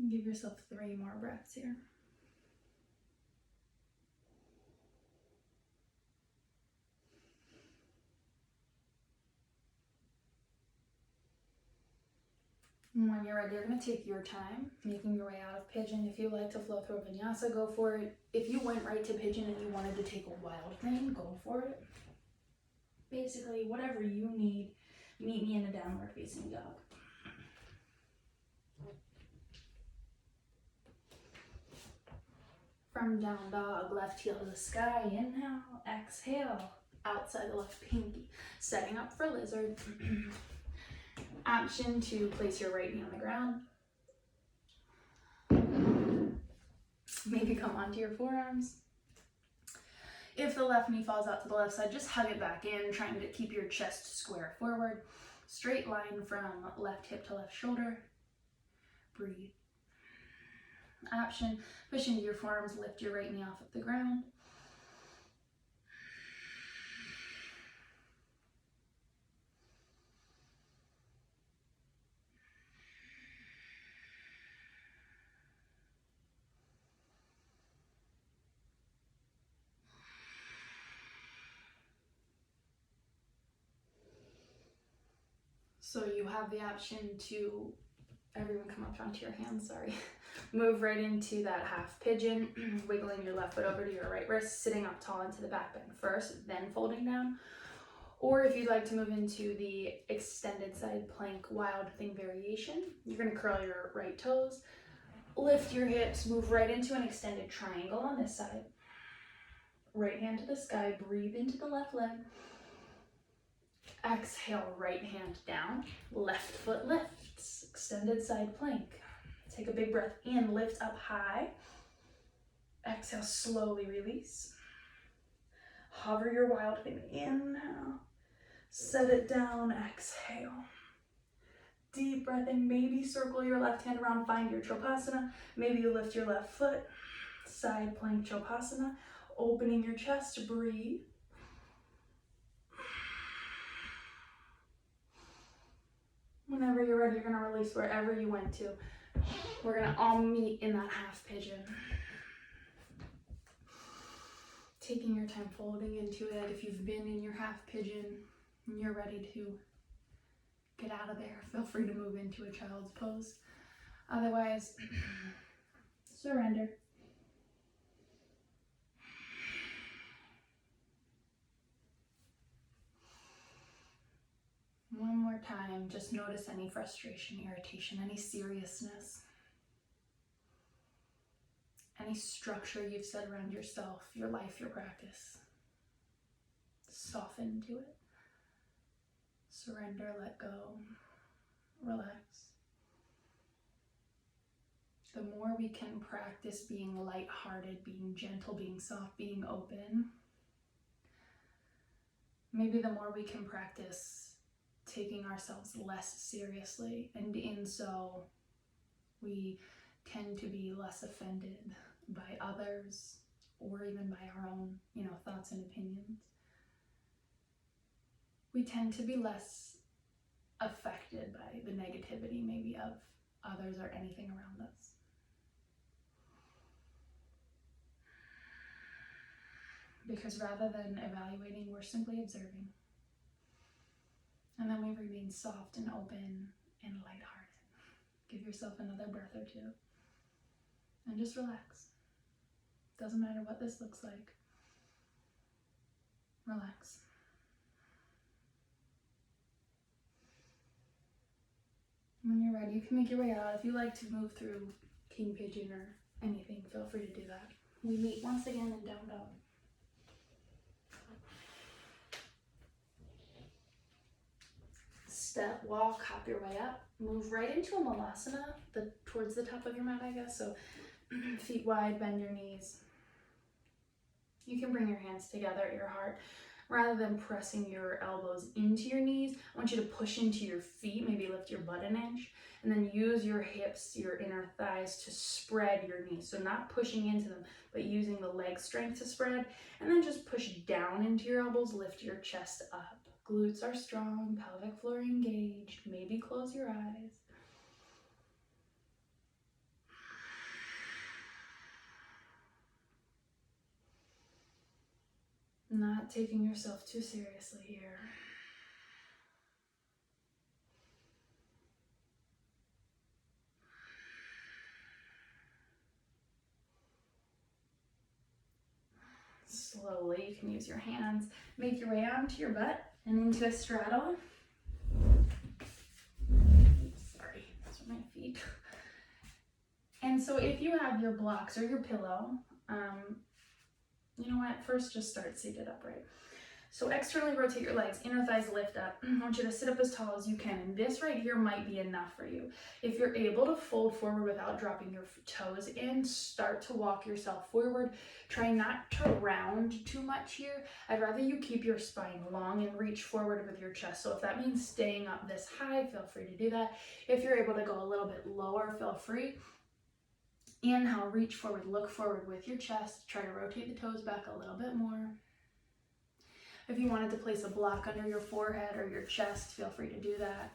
Give yourself 3 more breaths here. And when you're ready, you're going to take your time making your way out of pigeon. If you like to flow through a vinyasa, go for it. If you went right to pigeon and you wanted to take a wild thing, go for it. Basically, whatever you need, meet me in a downward facing dog. from down dog, left heel to the sky, inhale, exhale, outside the left pinky. Setting up for lizard. Option to place your right knee on the ground. Maybe come onto your forearms. If the left knee falls out to the left side, just hug it back in, trying to keep your chest square forward. Straight line from left hip to left shoulder. Breathe. Option, push into your forearms, lift your right knee off of the ground. So you have the option to, everyone come up onto your hands, sorry. Move right into that half pigeon, wiggling your left foot over to your right wrist, sitting up tall into the back bend first, then folding down. Or if you'd like to move into the extended side plank wild thing variation, you're gonna curl your right toes, lift your hips, move right into an extended triangle on this side. Right hand to the sky, breathe into the left leg. Exhale, right hand down, left foot lifts, extended side plank. Take a big breath in, lift up high. Exhale, slowly release. Hover your wild thing, inhale. Set it down, exhale. Deep breath in, maybe circle your left hand around, find your Chopasana. Maybe you lift your left foot, side plank Chopasana. Opening your chest, breathe. Whenever you're ready, you're gonna release wherever you went to. We're gonna all meet in that half pigeon. Taking your time folding into it. If you've been in your half pigeon and you're ready to get out of there, feel free to move into a child's pose. Otherwise, surrender. One more time, just notice any frustration, irritation, any seriousness, any structure you've set around yourself, your life, your practice. Soften to it. Surrender, let go, relax. The more we can practice being lighthearted, being gentle, being soft, being open, maybe the more we can practice taking ourselves less seriously, and in so we tend to be less offended by others or even by our own, thoughts and opinions. We tend to be less affected by the negativity maybe of others or anything around us. Because rather than evaluating, we're simply observing. And then we remain soft and open and lighthearted. Give yourself another breath or two. And just relax. Doesn't matter what this looks like. Relax. When you're ready, you can make your way out. If you like to move through King Pigeon or anything, feel free to do that. We meet once again in Down Dog. Step, walk, hop your way up. Move right into a Malasana, towards the top of your mat, I guess. So feet wide, bend your knees. You can bring your hands together at your heart. Rather than pressing your elbows into your knees, I want you to push into your feet, maybe lift your butt an inch, and then use your hips, your inner thighs to spread your knees. So not pushing into them, but using the leg strength to spread, and then just push down into your elbows, lift your chest up. Glutes are strong, pelvic floor engaged, maybe close your eyes. Not taking yourself too seriously here. Slowly, you can use your hands. Make your way onto your butt and into a straddle. Sorry, those are my feet. And so if you have your blocks or your pillow, You know what? First, just start seated upright. So externally rotate your legs, inner thighs lift up. I want you to sit up as tall as you can, and this right here might be enough for you. If you're able to fold forward without dropping your toes in, start to walk yourself forward. Try not to round too much here. I'd rather you keep your spine long and reach forward with your chest. So if that means staying up this high, feel free to do that. If you're able to go a little bit lower, feel free. Inhale, reach forward, look forward with your chest. Try to rotate the toes back a little bit more. If you wanted to place a block under your forehead or your chest, feel free to do that.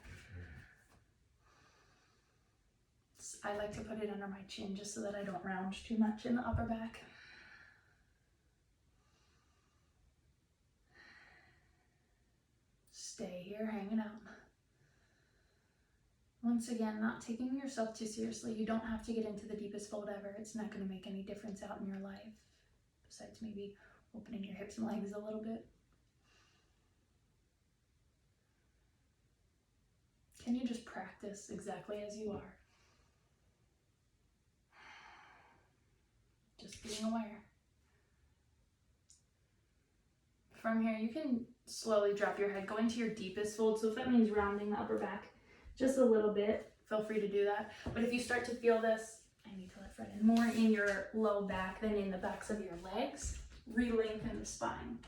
I like to put it under my chin just so that I don't round too much in the upper back. Stay here hanging out. Once again, not taking yourself too seriously. You don't have to get into the deepest fold ever. It's not going to make any difference out in your life, besides maybe opening your hips and legs a little bit. Can you just practice exactly as you are? Just being aware. From here, you can slowly drop your head, go into your deepest fold. So if that means rounding the upper back just a little bit, feel free to do that. But if you start to feel this, I need to let Fred in, more in your low back than in the backs of your legs, re-lengthen the spine.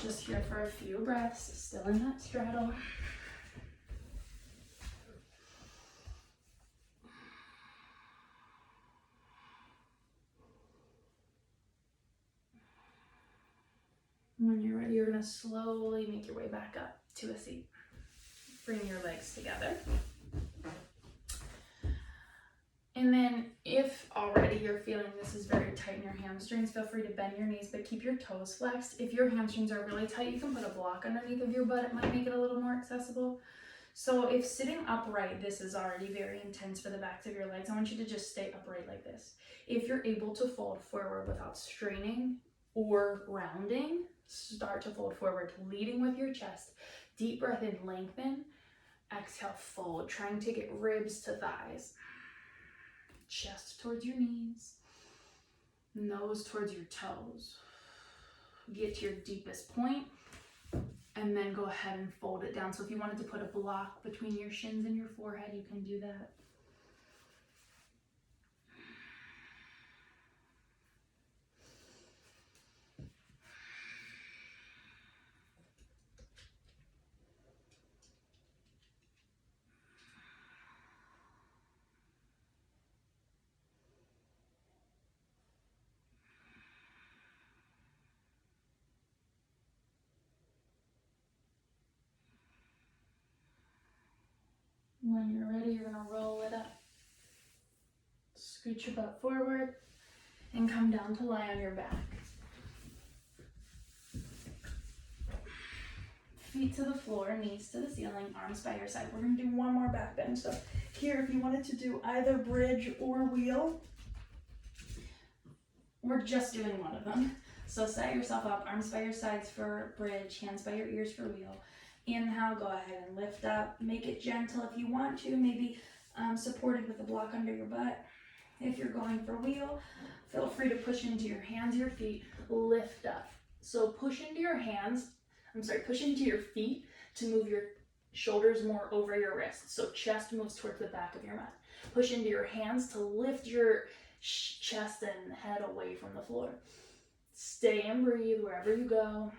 Just here for a few breaths, still in that straddle. When you're ready, you're going to slowly make your way back up to a seat. Bring your legs together. And then if already you're feeling this is very tight in your hamstrings, feel free to bend your knees, but keep your toes flexed. If your hamstrings are really tight, you can put a block underneath of your butt. It might make it a little more accessible. So if sitting upright, this is already very intense for the backs of your legs, I want you to just stay upright like this. If you're able to fold forward without straining or rounding, start to fold forward, leading with your chest. Deep breath in, lengthen. Exhale, fold, trying to get ribs to thighs. Chest towards your knees, nose towards your toes. Get to your deepest point, and then go ahead and fold it down. So if you wanted to put a block between your shins and your forehead, you can do that. When you're ready, you're going to roll it up. Scoot your butt forward and come down to lie on your back. Feet to the floor, knees to the ceiling, arms by your side. We're going to do one more back bend. So here, if you wanted to do either bridge or wheel, we're just doing one of them. So set yourself up, arms by your sides for bridge, hands by your ears for wheel. Inhale, go ahead and lift up. Make it gentle if you want to, maybe supported with a block under your butt. If you're going for wheel, feel free to push into your hands, your feet, lift up. So push into your feet to move your shoulders more over your wrists. So chest moves towards the back of your mat. Push into your hands to lift your chest and head away from the floor. Stay and breathe wherever you go.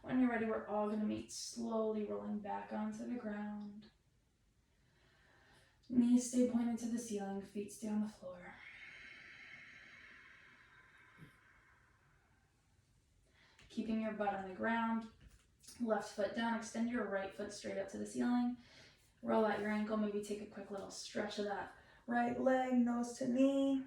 When you're ready, we're all going to meet slowly rolling back onto the ground. Knees stay pointed to the ceiling, feet stay on the floor. Keeping your butt on the ground, left foot down, extend your right foot straight up to the ceiling. Roll out your ankle, maybe take a quick little stretch of that right leg, nose to knee.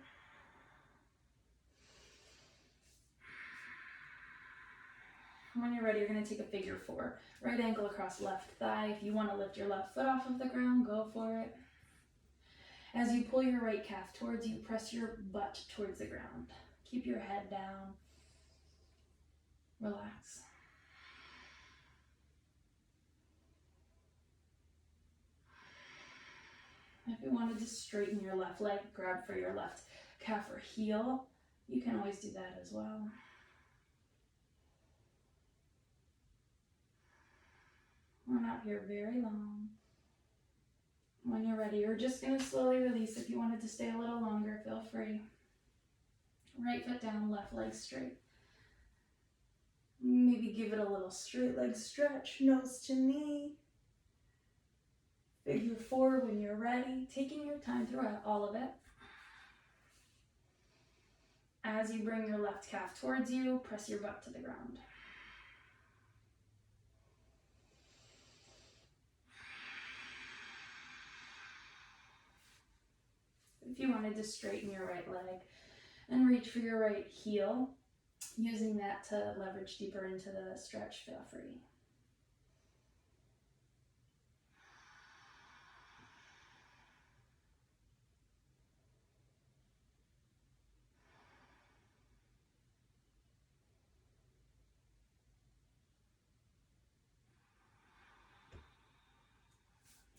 When you're ready, you're going to take a figure four. Right ankle across left thigh. If you want to lift your left foot off of the ground, go for it. As you pull your right calf towards you, press your butt towards the ground. Keep your head down. Relax. If you wanted to straighten your left leg, grab for your left calf or heel, you can always do that as well. We're not here very long. When you're ready, you're just going to slowly release. If you wanted to stay a little longer, feel free. Right foot down, left leg straight. Maybe give it a little straight leg stretch, nose to knee. Figure four when you're ready, taking your time throughout all of it. As you bring your left calf towards you, press your butt to the ground. If you wanted to straighten your right leg and reach for your right heel, using that to leverage deeper into the stretch, feel free.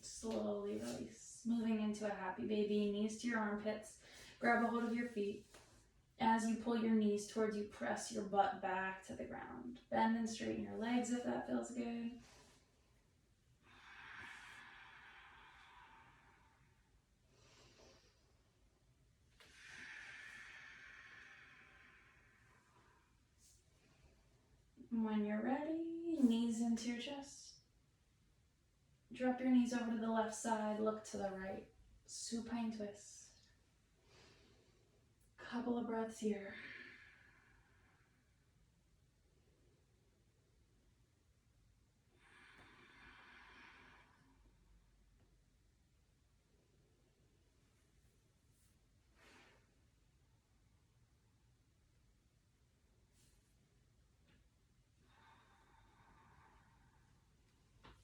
Slowly release. Moving into a happy baby, knees to your armpits. Grab a hold of your feet. As you pull your knees towards you, press your butt back to the ground. Bend and straighten your legs if that feels good. When you're ready, knees into your chest. Drop your knees over to the left side, look to the right. Supine twist. Couple of breaths here.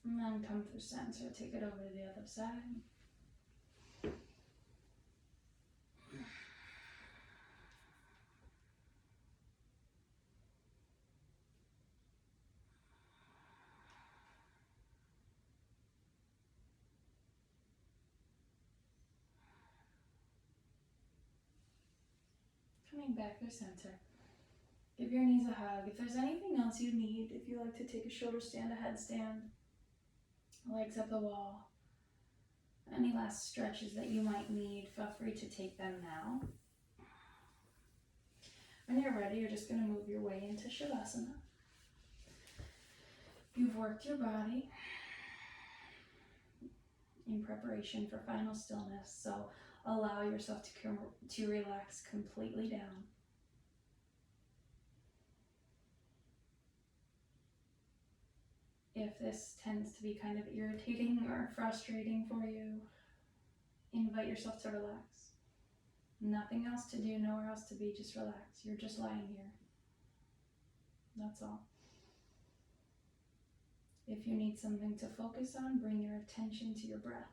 And then come through center, take it over to the other side. Coming back through center. Give your knees a hug. If there's anything else you need, if you like to take a shoulder stand, a headstand, legs up the wall, any last stretches that you might need, feel free to take them now. When you're ready, you're just going to move your way into Shavasana. You've worked your body in preparation for final stillness, so allow yourself to relax completely down. If this tends to be kind of irritating or frustrating for you, invite yourself to relax. Nothing else to do, nowhere else to be, just relax. You're just lying here. That's all. If you need something to focus on, bring your attention to your breath.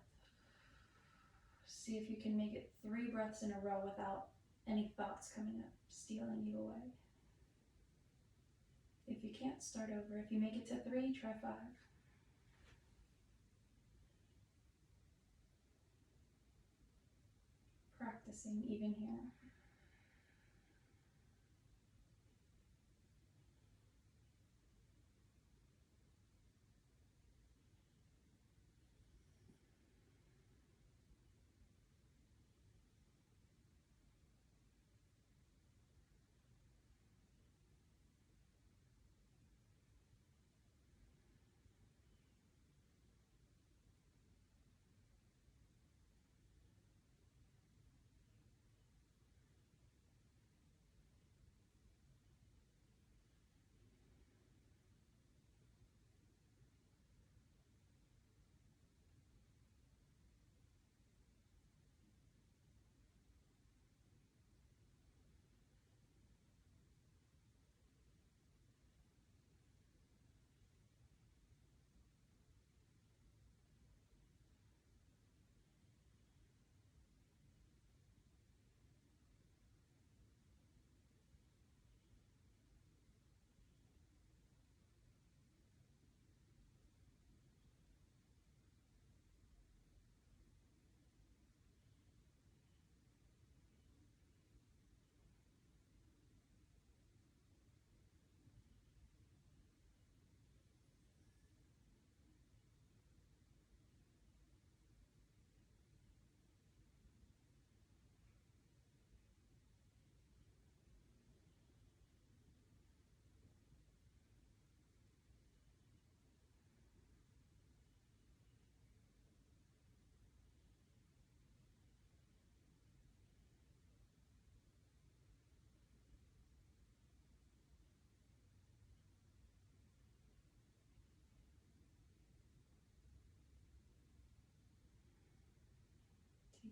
See if you can make it 3 breaths in a row without any thoughts coming up, stealing you away. If you can't, start over. If you make it to 3, try 5. Practicing even here.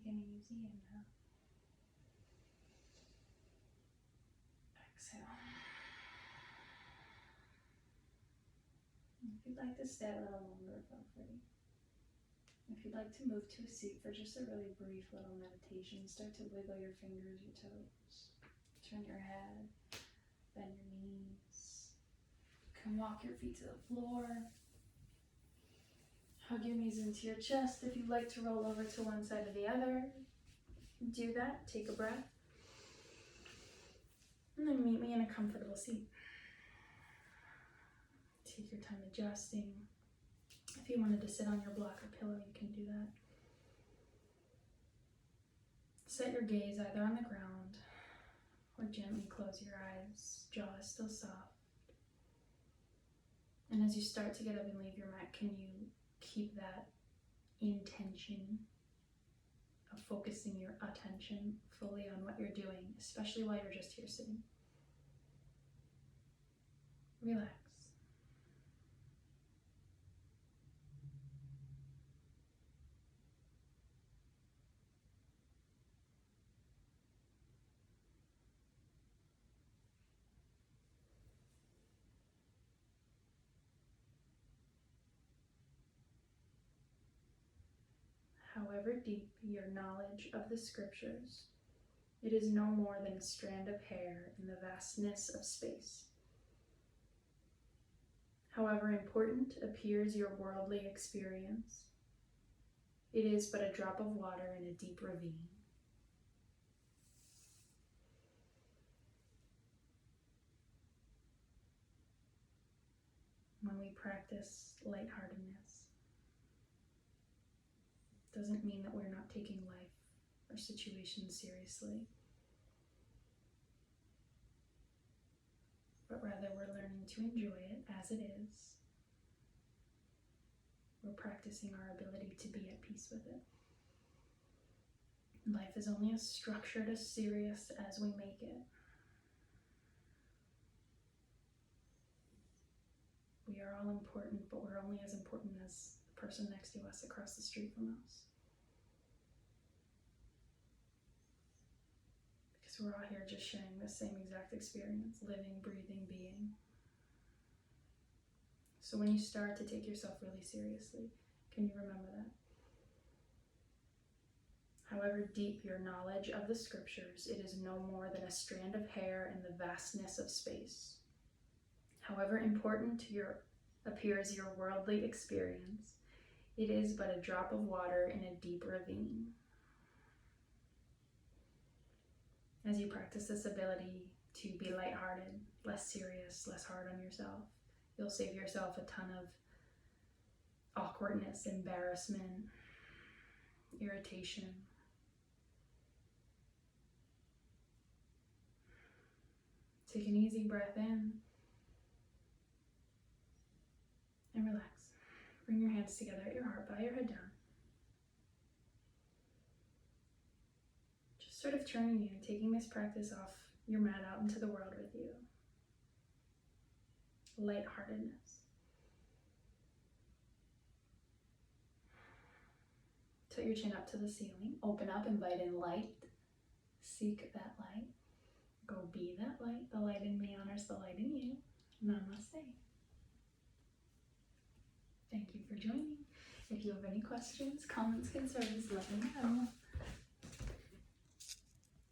an easy inhale. Exhale. If you'd like to stay a little longer, feel free. If you'd like to move to a seat for just a really brief little meditation, start to wiggle your fingers, your toes, turn your head, bend your knees. You can walk your feet to the floor. Hug your knees into your chest. If you'd like to roll over to one side or the other, do that. Take a breath. And then meet me in a comfortable seat. Take your time adjusting. If you wanted to sit on your block or pillow, you can do that. Set your gaze either on the ground or gently close your eyes. Jaw is still soft. And as you start to get up and leave your mat, can you keep that intention of focusing your attention fully on what you're doing, especially while you're just here sitting? Relax. However deep your knowledge of the scriptures, it is no more than a strand of hair in the vastness of space. However important appears your worldly experience, it is but a drop of water in a deep ravine. When we practice lightheartedness, doesn't mean that we're not taking life or situations seriously, but rather we're learning to enjoy it as it is. We're practicing our ability to be at peace with it. Life is only as structured, as serious as we make it. We are all important, but we're only as important as the person next to us across the street from us. Because we're all here just sharing the same exact experience, living, breathing, being. So when you start to take yourself really seriously, can you remember that? However deep your knowledge of the scriptures, it is no more than a strand of hair in the vastness of space. However important appears your worldly experience, it is but a drop of water in a deep ravine. As you practice this ability to be lighthearted, less serious, less hard on yourself, you'll save yourself a ton of awkwardness, embarrassment, irritation. Take an easy breath in and relax. Bring your hands together at your heart, bow your head down. Just sort of turning you and taking this practice off your mat out into the world with you. Lightheartedness. Tilt your chin up to the ceiling. Open up, invite in light. Seek that light. Go be that light. The light in me honors the light in you. Namaste. Thank you for joining. If you have any questions, comments, concerns, let me know.